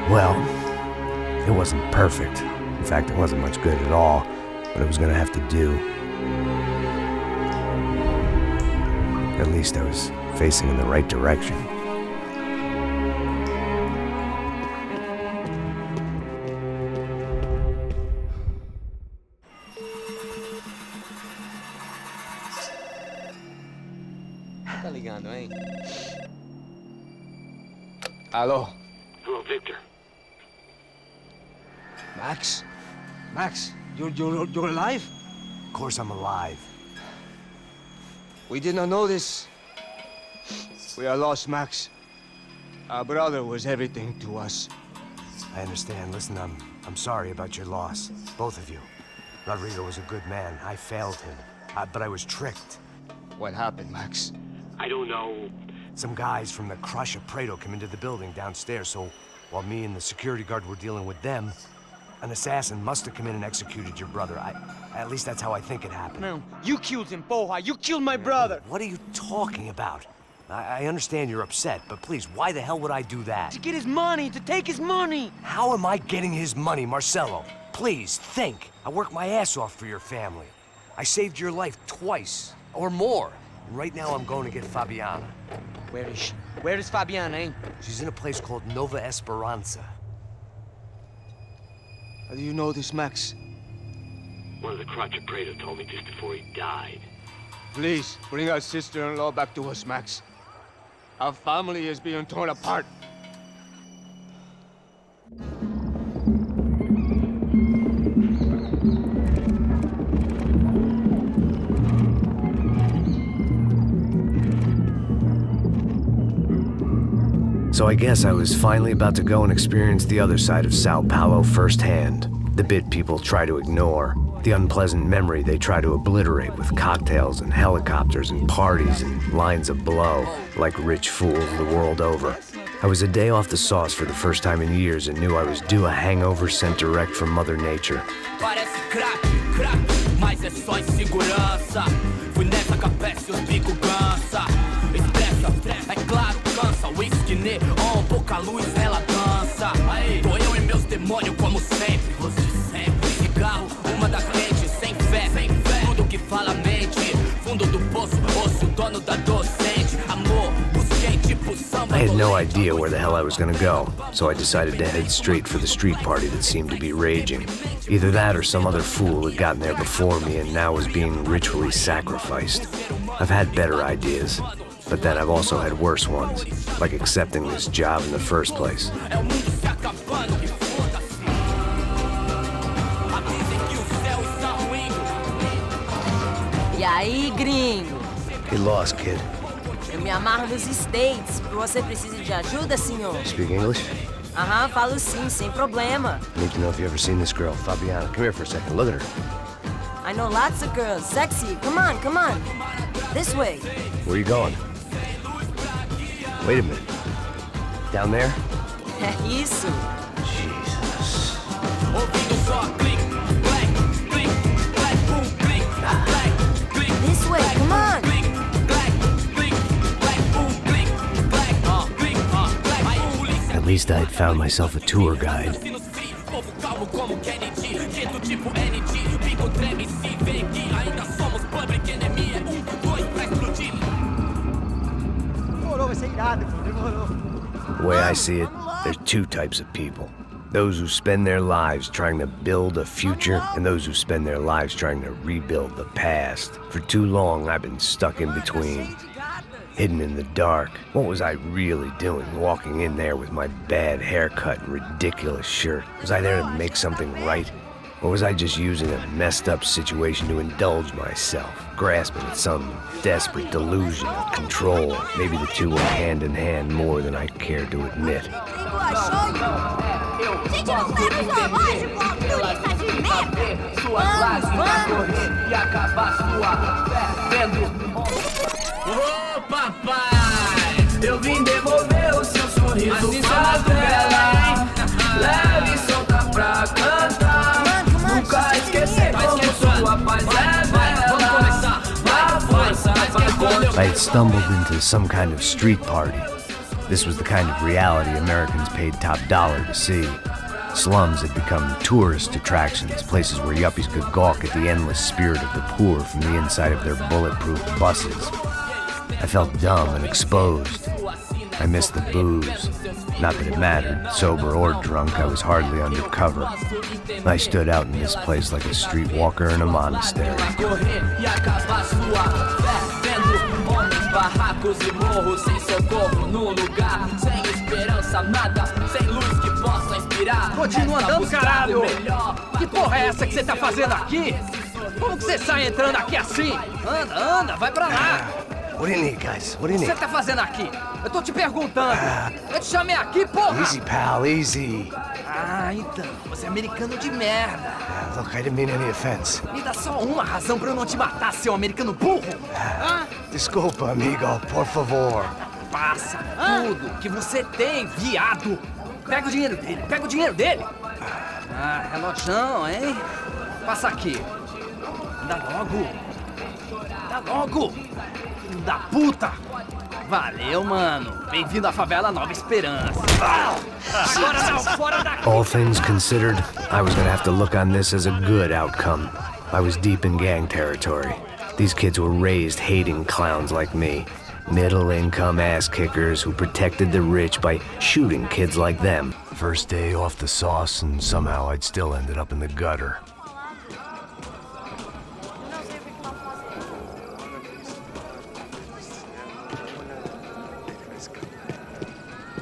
Well, it wasn't perfect. In fact, it wasn't much good at all, but it was gonna have to do. At least I was facing in the right direction. Tá ligando, hein? Alô? Hello, Victor. Max? Max, you're alive? Of course I'm alive. We did not know this. We are lost, Max. Our brother was everything to us. I understand. Listen, I'm sorry about your loss. Both of you. Rodrigo was a good man. I failed him. But I was tricked. What happened, Max? I don't know. Some guys from the Crush of Prado came into the building downstairs, so while me and the security guard were dealing with them, an assassin must have come in and executed your brother. At least that's how I think it happened. No, you killed him, porra! You killed my brother! What are you talking about? I understand you're upset, but please, why the hell would I do that? To get his money, to take his money! How am I getting his money, Marcelo? Please, think. I worked my ass off for your family. I saved your life twice, or more. And right now I'm going to get Fabiana. Where is she? Where is Fabiana, eh? She's in a place called Nova Esperanza. How do you know this, Max? One of the Crotch of Prado told me just before he died. Please, bring our sister-in-law back to us, Max. Our family is being torn apart. So I guess I was finally about to go and experience the other side of Sao Paulo firsthand. The bit people try to ignore. The unpleasant memory they try to obliterate with cocktails and helicopters and parties and lines of blow, like rich fools the world over. I was a day off the sauce for the first time in years and knew I was due a hangover sent direct from Mother Nature. Parece crack, mas é só insegurança. Fui nessa capécia, os bico cansa. Estressa, é claro, cansa. Whisky neon, pouca luz, ela dança. Tô eu e meus demônios como sempre. Você sempre. Cigarro, uma da frente, sem fé. Tudo que fala mente. Fundo do poço, osso, dono da docente. Amor, busquei tipo samba. I had no idea where the hell I was gonna go, so I decided to head straight for the street party that seemed to be raging. Either that or some other fool had gotten there before me and now was being ritually sacrificed. I've had better ideas, but then I've also had worse ones, like accepting this job in the first place. E aí, gringo? Get lost, kid. Eu me amarro nos States. Você precisa de ajuda, senhor? Speak English? Aham, falo sim, sem problema. I need to know if you ever seen this girl, Fabiana. Come here for a second. Look at her. I know lots of girls. Sexy. Come on, come on. This way. Where are you going? Wait a minute. Down there? É isso. Jesus. This way, come on. At least I had found myself a tour guide. The way I see it, there's two types of people. Those who spend their lives trying to build a future, and those who spend their lives trying to rebuild the past. For too long, I've been stuck in between. Hidden in the dark. What was I really doing, walking in there with my bad haircut and ridiculous shirt? Was I there to make something right? Or was I just using a messed up situation to indulge myself, grasping at some desperate delusion of control? Maybe the two went hand in hand more than I cared to admit. Ô papai, eu vim devolver o seu sorriso favela. Leve e solta pra cantar. Nunca esquecer como sua paz é bela. I had stumbled into some kind of street party. This was the kind of reality Americans paid top dollar to see. Slums had become tourist attractions, places where yuppies could gawk at the endless spirit of the poor from the inside of their bulletproof buses. I felt dumb and exposed. I missed the booze. Not that it mattered. Sober or drunk, I was hardly undercover. I stood out in this place like a streetwalker in a monastery. Continua andando, caralho! Que porra é essa que você tá fazendo aqui? Como que você sai entrando aqui assim? Anda, anda, vai pra lá! What do you need, guys? What do you O que need? você tá fazendo aqui? Eu tô te perguntando! Eu te chamei aqui, porra! Easy, pal, easy. Ah, então, você é americano de merda! Look, I didn't mean any offense. Me dá só uma razão pra eu não te matar, seu americano burro! Desculpa, amigo, por favor. Passa tudo que você tem, viado! Pega o dinheiro dele, pega o dinheiro dele! Ah, relojão, hein? Passa aqui. Dá logo! Dá logo! Filho da puta! Valeu, mano. Bem-vindo à favela Nova Esperança. Agora não, fora daqui! All things considered, I was gonna have to look on this as a good outcome. I was deep in gang territory. These kids were raised hating clowns like me. Middle-income ass-kickers who protected the rich by shooting kids like them. First day off the sauce, and somehow I'd still ended up in the gutter.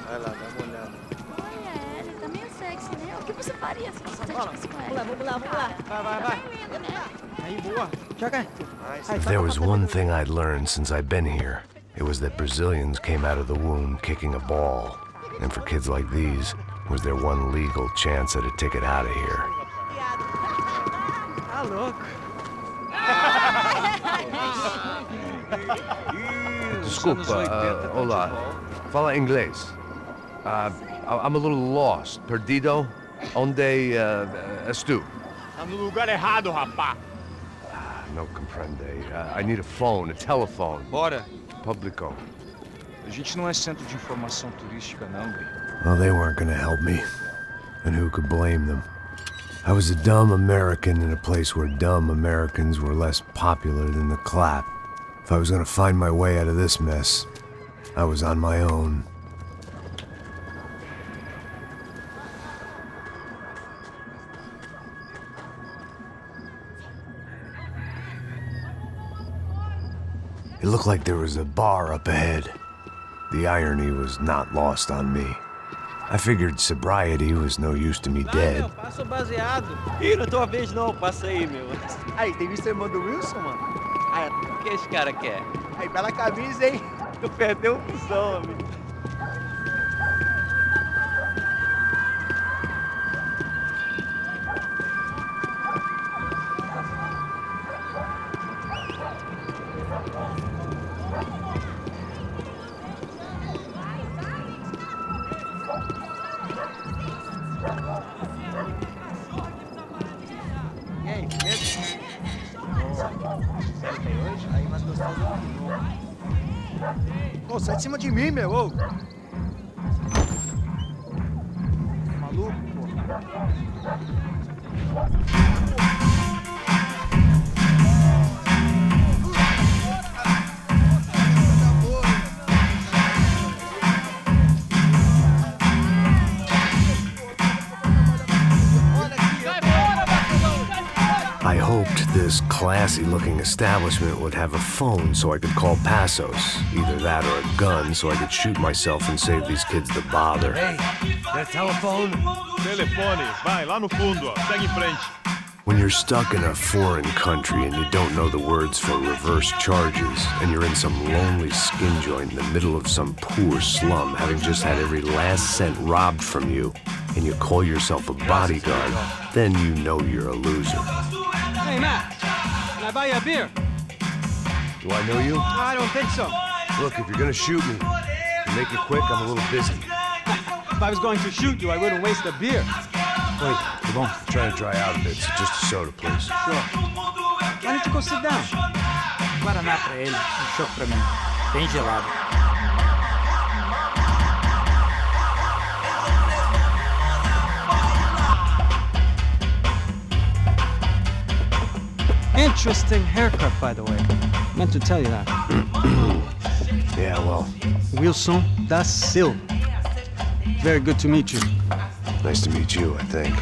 Vai lá, dá uma olhada. Olha, ele tá meio sexy, né? O que você faria se você tivesse com ela? Vamos lá. Vai. Lindo, né? Aí, boa. Joga. If there was one thing I'd learned since I'd been here, it was that Brazilians came out of the womb kicking a ball. And for kids like these, was their one legal chance at a ticket out of here. Tá louco. Desculpa, olá. Fala inglês. I'm a little lost. Perdido? Onde estou? Tá no lugar errado, rapá. No comprende. I need a phone, a telephone. Bora. Publico. A gente não é centro de informação turística, não, Gui. Well, they weren't gonna help me. And who could blame them? I was a dumb American in a place where dumb Americans were less popular than the clap. If I was gonna find my way out of this mess, I was on my own. It looked like there was a bar up ahead. The irony was not lost on me. I figured sobriety was no use to me dead. Meu, passa o baseado. Ih, não é tua vez não, passa aí, meu. Aí, tem visto a irmã do Wilson, mano? Aí, O que esse cara quer? aí, bela camisa, hein? Tu perdeu um cuzão, amigo. E aí, beleza? Tem hoje? Aí, mais gostoso do novo. Pô, sai de cima de mim, meu, ô. Maluco, pô. I hoped this classy-looking establishment would have a phone so I could call Passos. Either that or a gun so I could shoot myself and save these kids the bother. Hey, got a telephone? Telefone, vai, lá no fundo, ó. Segue em frente. When you're stuck in a foreign country and you don't know the words for reverse charges, and you're in some lonely skin joint in the middle of some poor slum, having just had every last cent robbed from you, and you call yourself a bodyguard, then you know you're a loser. Hey, Matt. Can I buy you a beer? Do I know you? I don't think so. Look, if you're gonna shoot me, to make it quick, I'm a little busy. If I was going to shoot you, I wouldn't waste a beer. Wait, come on. I'm trying to dry out a bit, so just a soda, please. Sure. Why don't you go sit down? Guaraná pra ele, um choque pra mim. Bem gelado. interesting haircut, by the way. Meant to tell you that. Yeah, well, Wilson da Silva. Very good to meet you. nice to meet you, I think.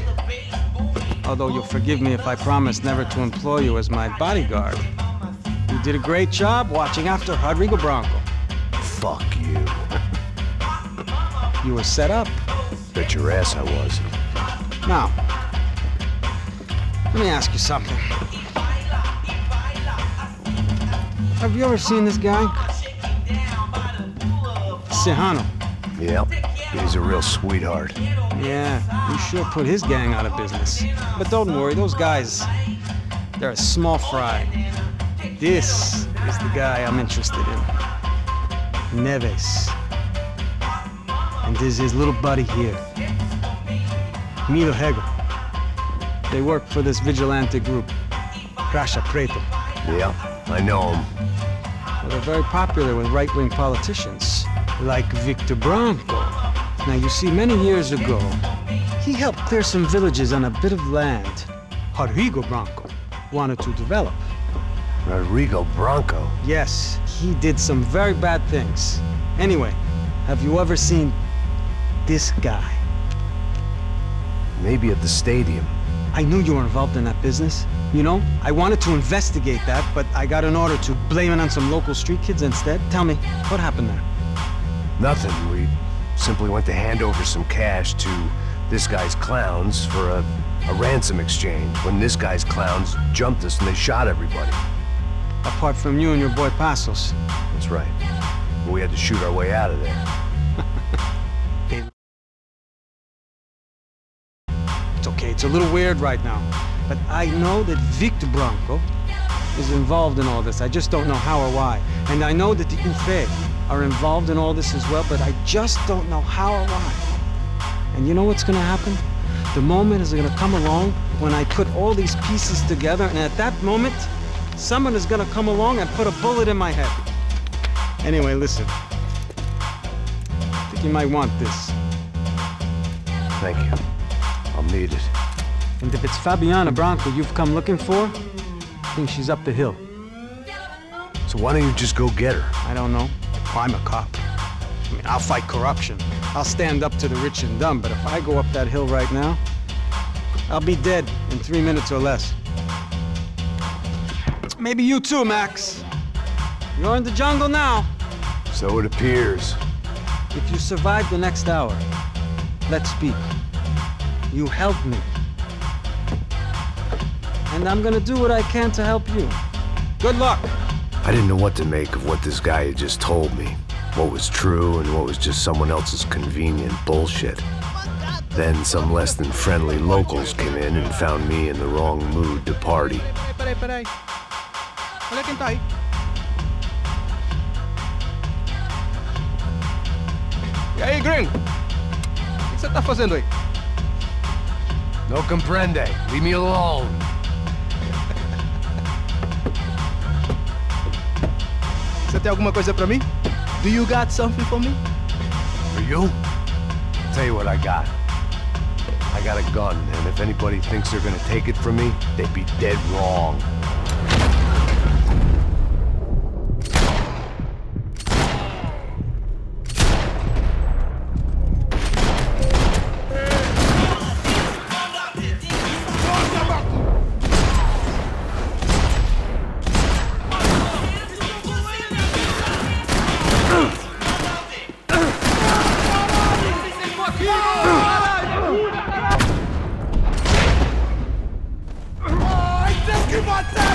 Although you'll forgive me if I promise never to employ you as my bodyguard. You did a great job watching after Rodrigo Branco. Fuck you. You were set up. Bet your ass I was. Now, let me ask you something. Have you ever seen this guy? Serrano. Yep, he's a real sweetheart. Yeah, you sure put his gang out of business. But don't worry, those guys, they're a small fry. This is the guy I'm interested in. Neves. And this is his little buddy here. Milo Hegel. They work for this vigilante group, Crasha Preto. Yeah, I know him. Well, they're very popular with right-wing politicians, like Victor Branco. Now, you see, many years ago, he helped clear some villages on a bit of land Rodrigo Branco wanted to develop. Rodrigo Branco? Yes, he did some very bad things. Anyway, have you ever seen this guy? Maybe at the stadium. I knew you were involved in that business. You know, I wanted to investigate that, but I got an order to blame it on some local street kids instead. Tell me, what happened there? Nothing. We simply went to hand over some cash to this guy's clowns for a ransom exchange when this guy's clowns jumped us and they shot everybody. Apart from you and your boy Passos. That's right. We had to shoot our way out of there. It's okay, it's a little weird right now. But I know that Victor Branco is involved in all this. I just don't know how or why. And I know that the UFE are involved in all this as well, but I just don't know how or why. And you know what's gonna happen? The moment is gonna come along when I put all these pieces together, and at that moment, someone is gonna come along and put a bullet in my head. Anyway, listen. I think you might want this. Thank you. I'll need it. And if it's Fabiana Branco you've come looking for, I think she's up the hill. So why don't you just go get her? I don't know. I'm a cop. I mean, I'll fight corruption. I'll stand up to the rich and dumb, but if I go up that hill right now, I'll be dead in 3 minutes or less. Maybe you too, Max. You're in the jungle now. So it appears. If you survive the next hour, let's speak. You help me. And I'm gonna do what I can to help you. Good luck. I didn't know what to make of what this guy had just told me. What was true and what was just someone else's convenient bullshit. Then some less than friendly locals came in and found me in the wrong mood to party. Peraí. Olha quem tá aí. E aí, gringo? O que você tá fazendo aí? No comprende. Leave me alone. Você tem alguma coisa pra mim? Do you got something for me? For you? Tell you what I got. I got a gun, and if anybody thinks they're gonna take it from me, they'd be dead wrong. Ai, Deus que matar!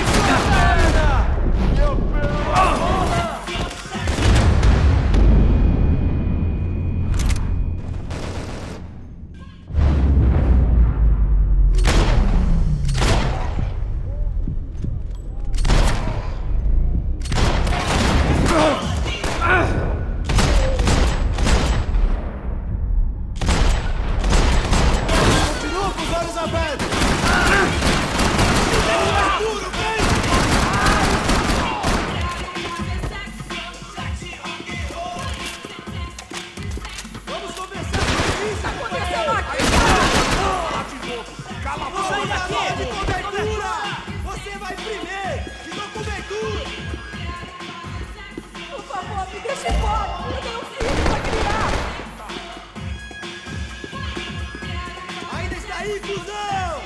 aí, cuzão!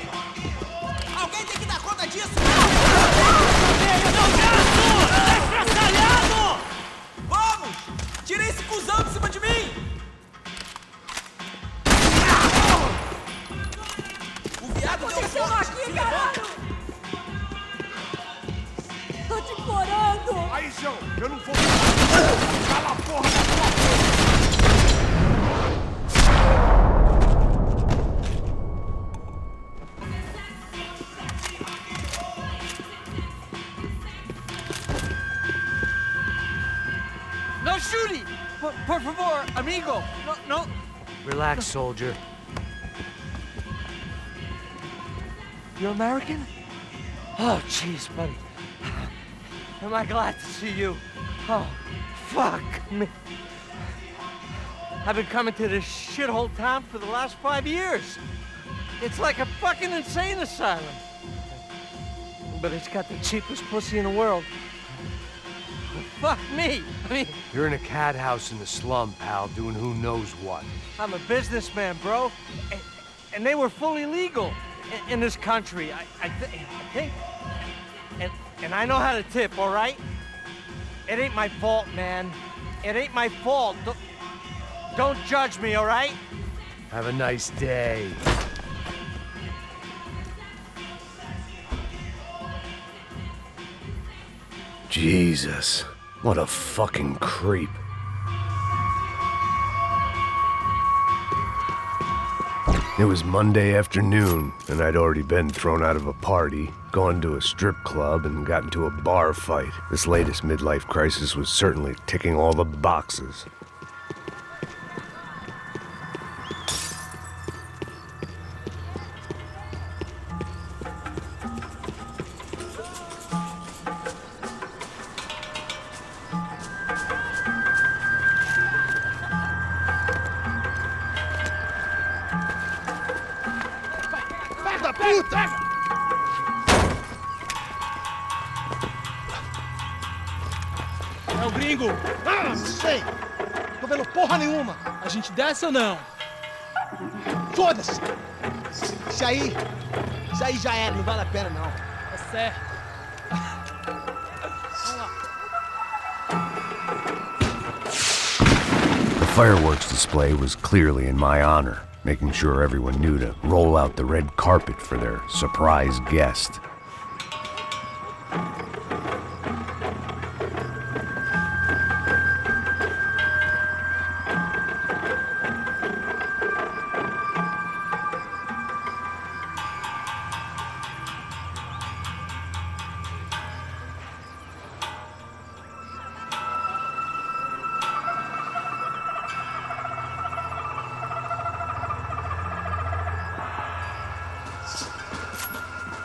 Alguém tem que dar conta disso! Desgraçalhado! Vamos! Tirem esse cuzão de cima de mim! O viado deu sorte! Aqui, caralho! Tô te implorando! Aí, João, eu não vou... Cala a porra da tua boca! No shooting! Por favor, amigo! No. Relax, soldier. You American? Oh, jeez, buddy. Am I glad to see you? Oh, fuck me. I've been coming to this shithole town for the last 5 years. It's like a fucking insane asylum. But it's got the cheapest pussy in the world. Fuck me. I mean, You're in a cat house in the slum, pal, doing who knows what. I'm a businessman, bro. And they were fully legal in this country, I think. And I know how to tip, all right? It ain't my fault, man. It ain't my fault. Don't judge me, all right? Have a nice day. Jesus, what a fucking creep. It was Monday afternoon, and I'd already been thrown out of a party, gone to a strip club, and got into a bar fight. This latest midlife crisis was certainly ticking all the boxes. É o gringo! Ah, sei! Tô vendo porra nenhuma! A gente desce ou não? Foda-se! Isso aí já era, não vale a pena não. Tá certo. Vamos lá. The fireworks display was clearly in my honor, making sure everyone knew to roll out the red carpet for their surprise guest.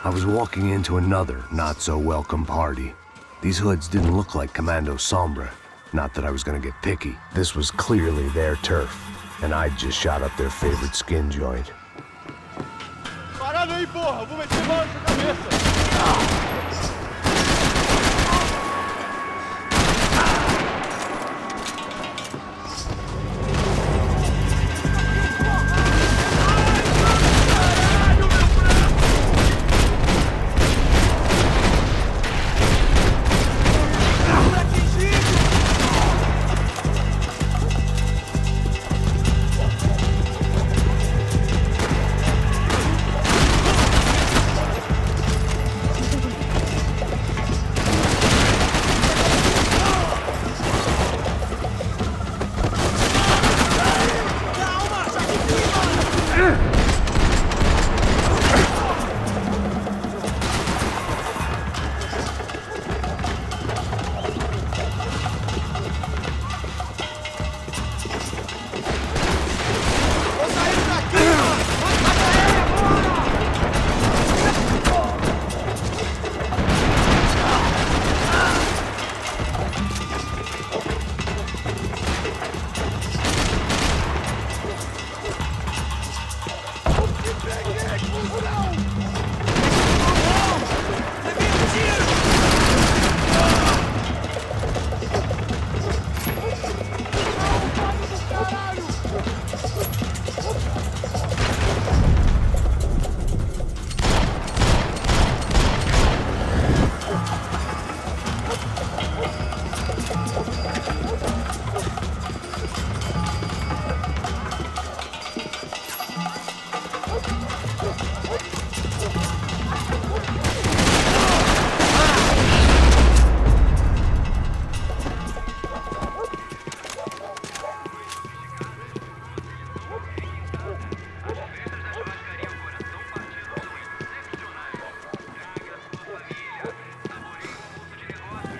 I was walking into another not-so-welcome party. These hoods didn't look like Commando Sombra. Not that I was gonna get picky. This was clearly their turf, and I'd just shot up their favorite skin joint. Parada aí, porra! Vou meter bala na sua cabeça!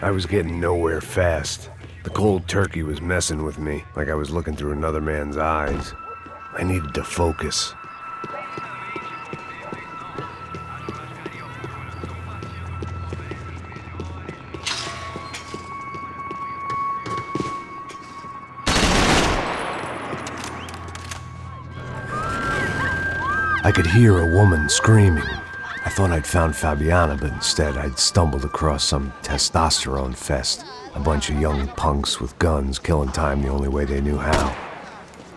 I was getting nowhere fast. The cold turkey was messing with me, like I was looking through another man's eyes. I needed to focus. I could hear a woman screaming. I thought I'd found Fabiana, but instead I'd stumbled across some testosterone fest. A bunch of young punks with guns killing time the only way they knew how.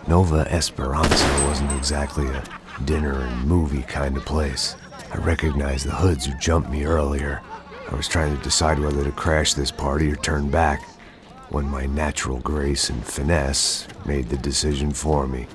Nova Esperanza wasn't exactly a dinner and movie kind of place. I recognized the hoods who jumped me earlier. I was trying to decide whether to crash this party or turn back, when my natural grace and finesse made the decision for me.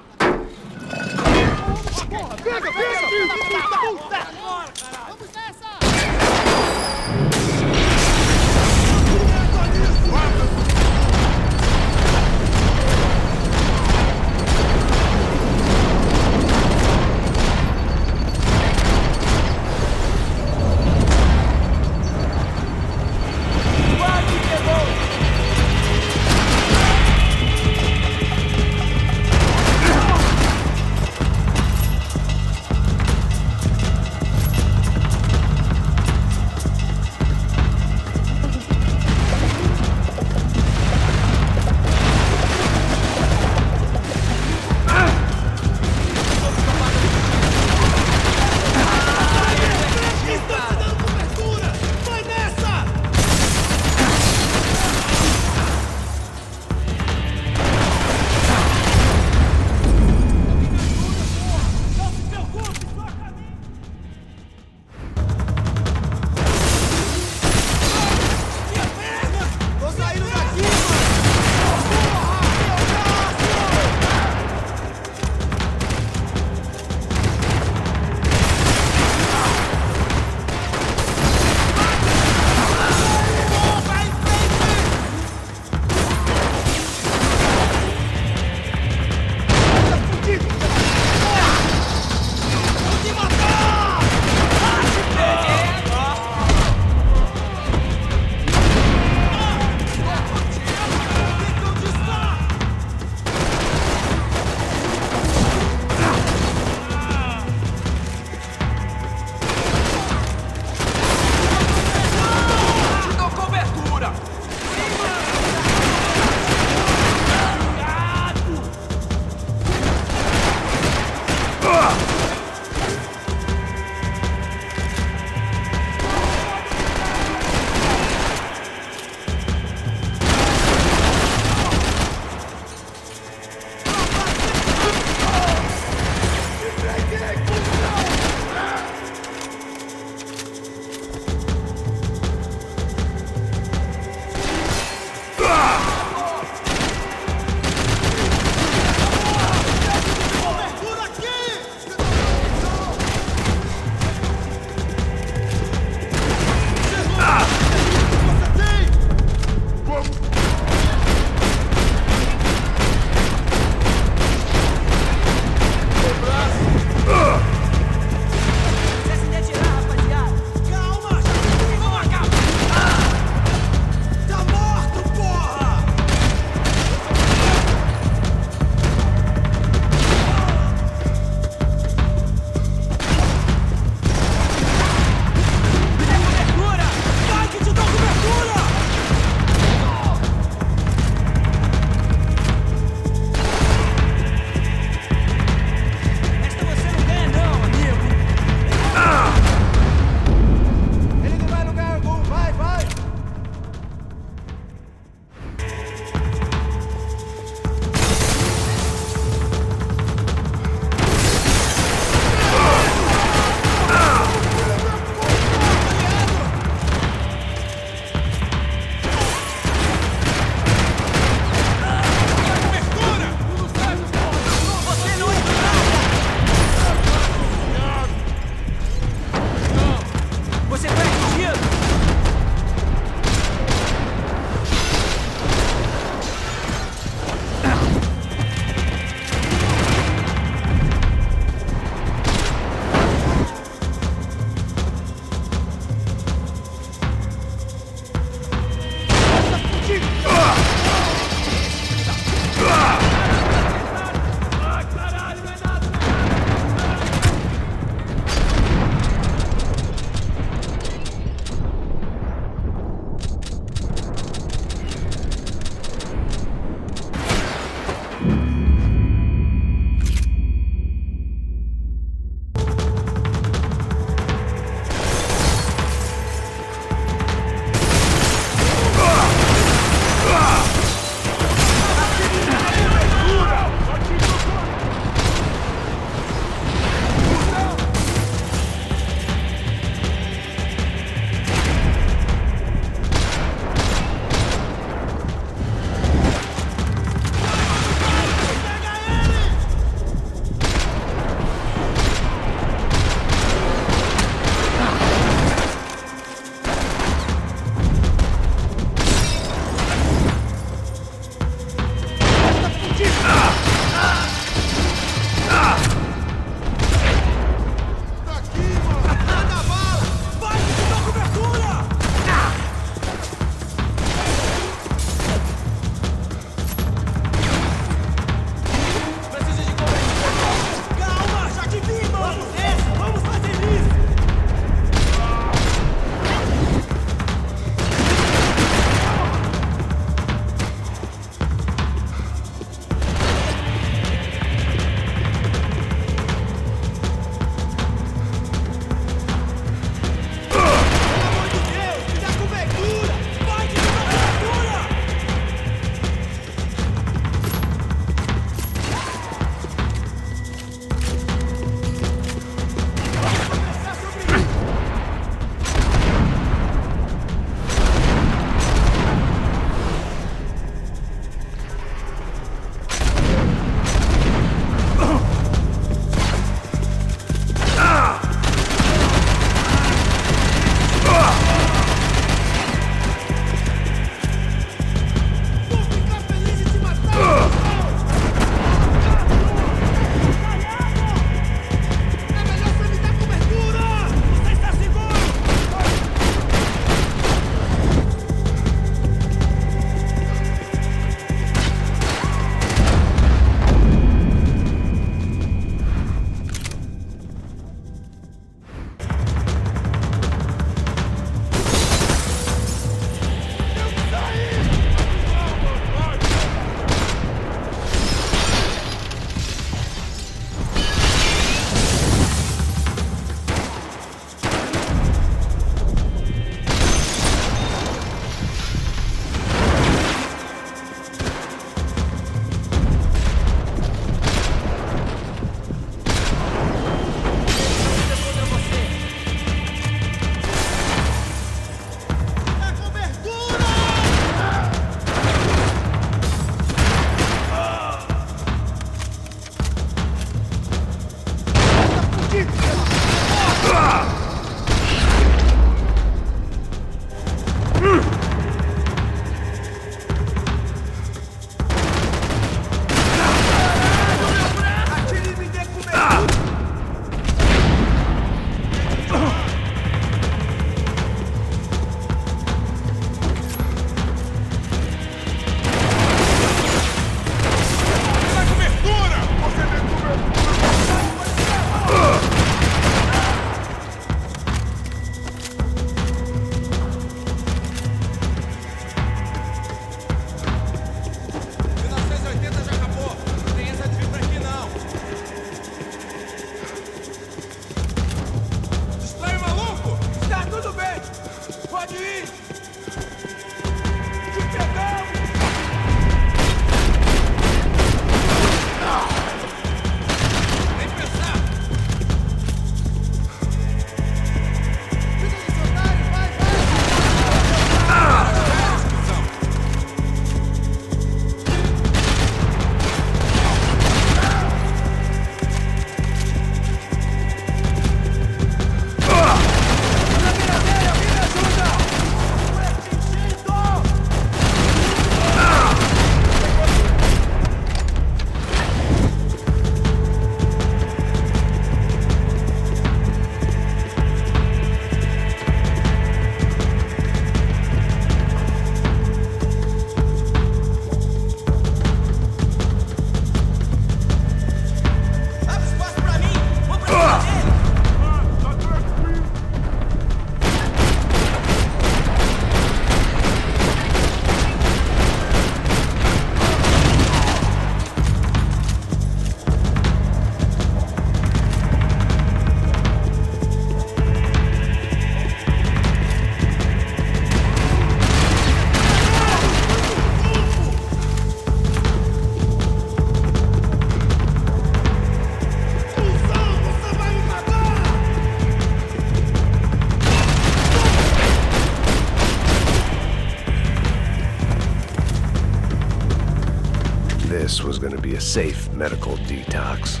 safe medical detox.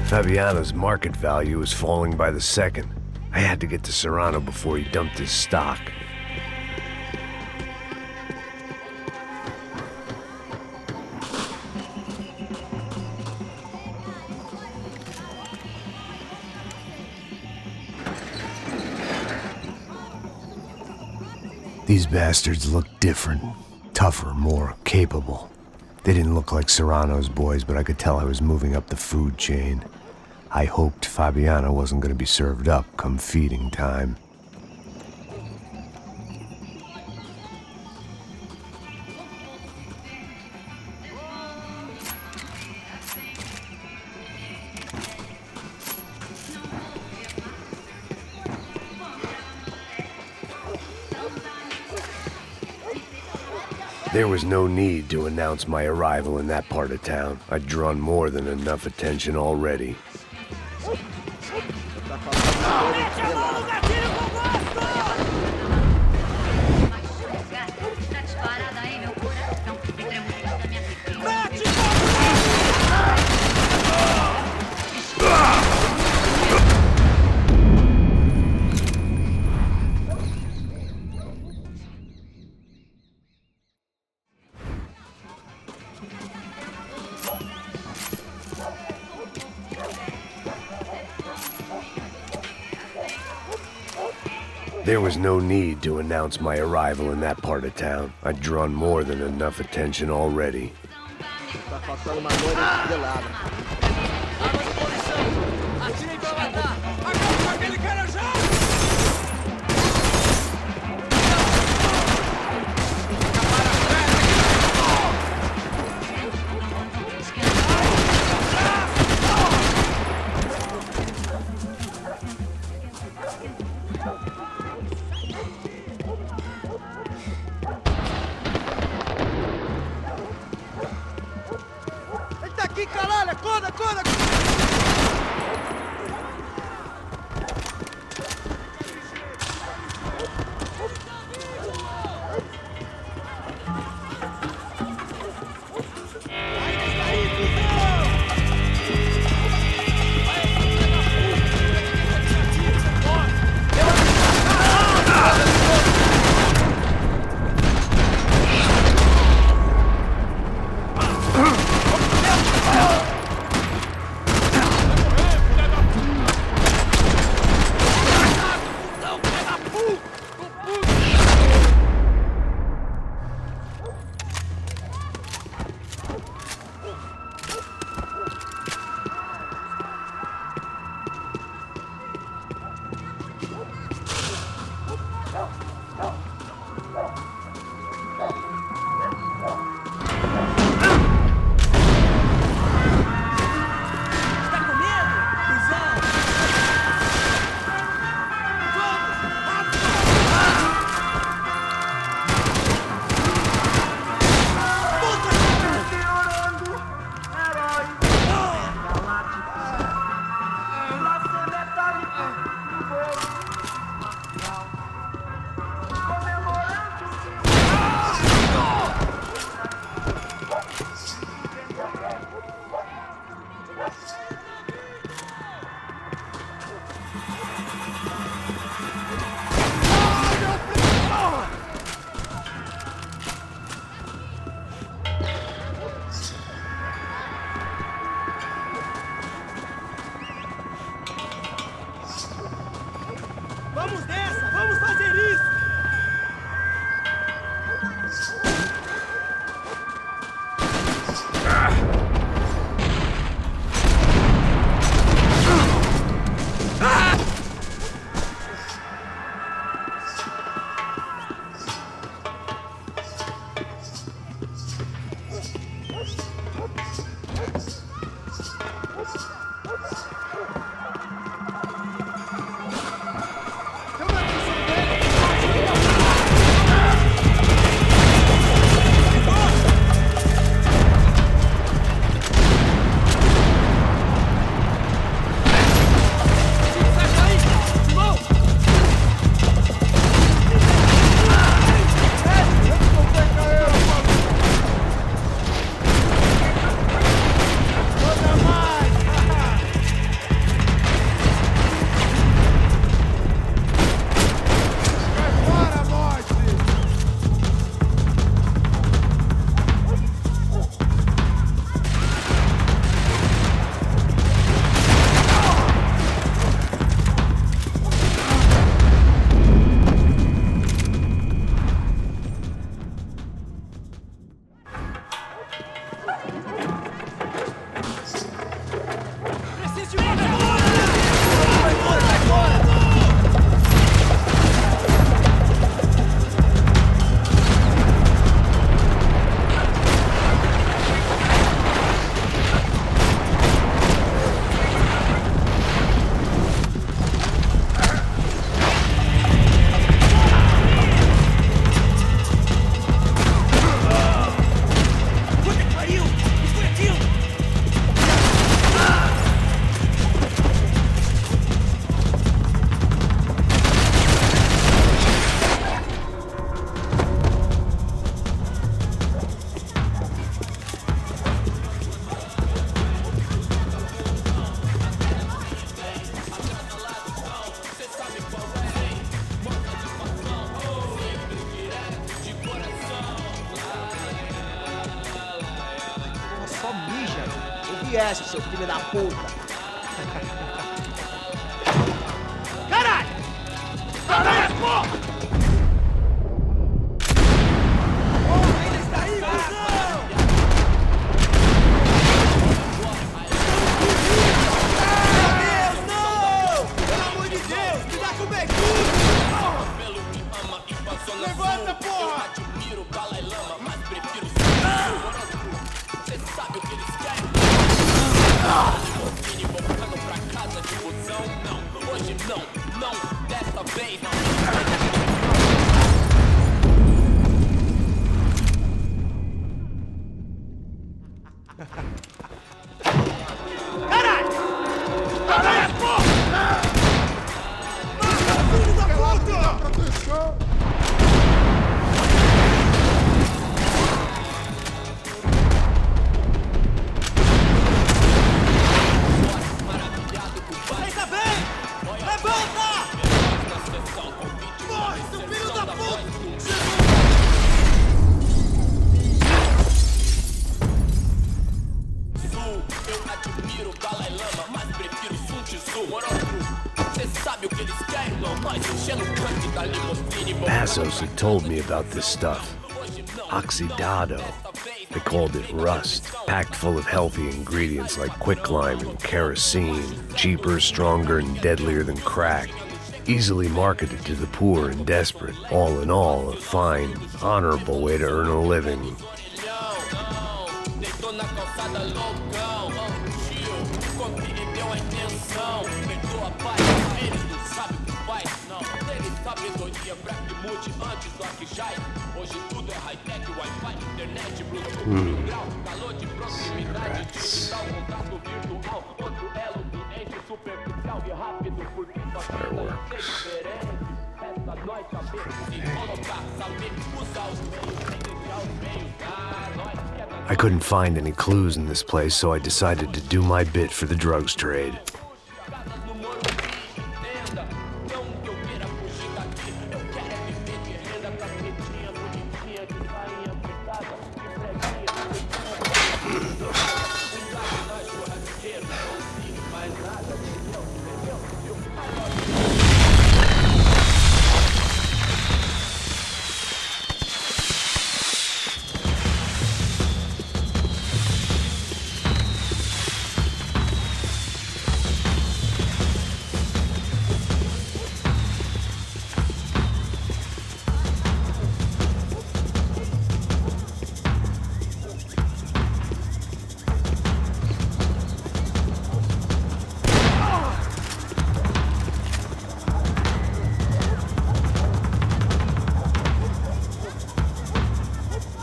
Fabiano's market value was falling by the second. I had to get to Serrano before he dumped his stock. These bastards looked different, tougher, more capable. They didn't look like Serrano's boys, but I could tell I was moving up the food chain. I hoped Fabiano wasn't going to be served up come feeding time. There was no need to announce my arrival in that part of town. I'd drawn more than enough attention already. There was no need to announce my arrival in that part of town. I'd drawn more than enough attention already. FPS, seu filho da puta. Caralho! Caralho, porra! Levanta, porra! Admiro bala e lama, mas prefiro Cê sabe o que eles querem? Vini voltando pra casa de busão. Não, hoje não, desta vez Caralho! Caralho, porra! Filho da puta! Proteção! Passos had told me about this stuff. Oxidado. They called it rust, packed full of healthy ingredients like quicklime and kerosene, cheaper, stronger, and deadlier than crack. Easily marketed to the poor and desperate. All in all, a fine, honorable way to earn a living. Fireworks. I couldn't find any clues in this place, so I decided to do my bit for the drugs trade.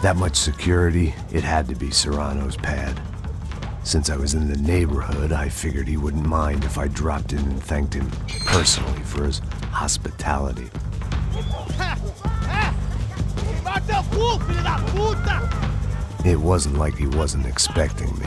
That much security, it had to be Serrano's pad. Since I was in the neighborhood, I figured he wouldn't mind if I dropped in and thanked him personally for his hospitality. It wasn't like he wasn't expecting me.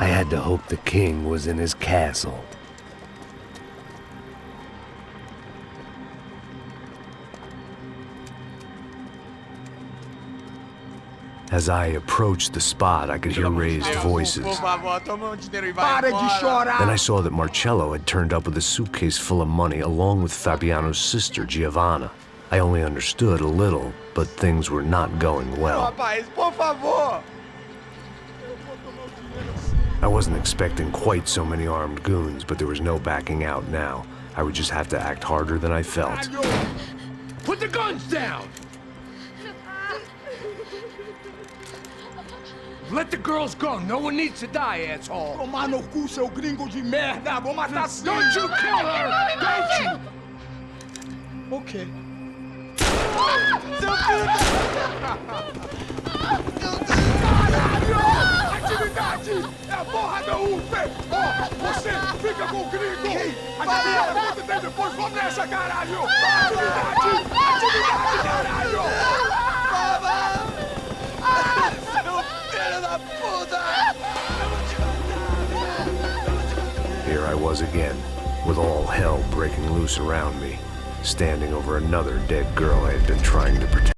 I had to hope the king was in his castle. As I approached the spot, I could hear raised voices. Para de chorar! Then I saw that Marcello had turned up with a suitcase full of money along with Fabiano's sister, Giovanna. I only understood a little, but things were not going well. I wasn't expecting quite so many armed goons, but there was no backing out now. I would just have to act harder than I felt. Put the guns down! Let the girls go. No one needs to die, asshole. Tomar no cu, seu gringo de merda! Vou matar sim! Don't you kill her! Don't you! Ok. Caralho! Atividade! É a porra da UP! Ó, você fica com o gringo! A gente fala quanto tem depois, vamos nessa, caralho! Atividade! Atividade, caralho! Here I was again, with all hell breaking loose around me, standing over another dead girl I had been trying to protect.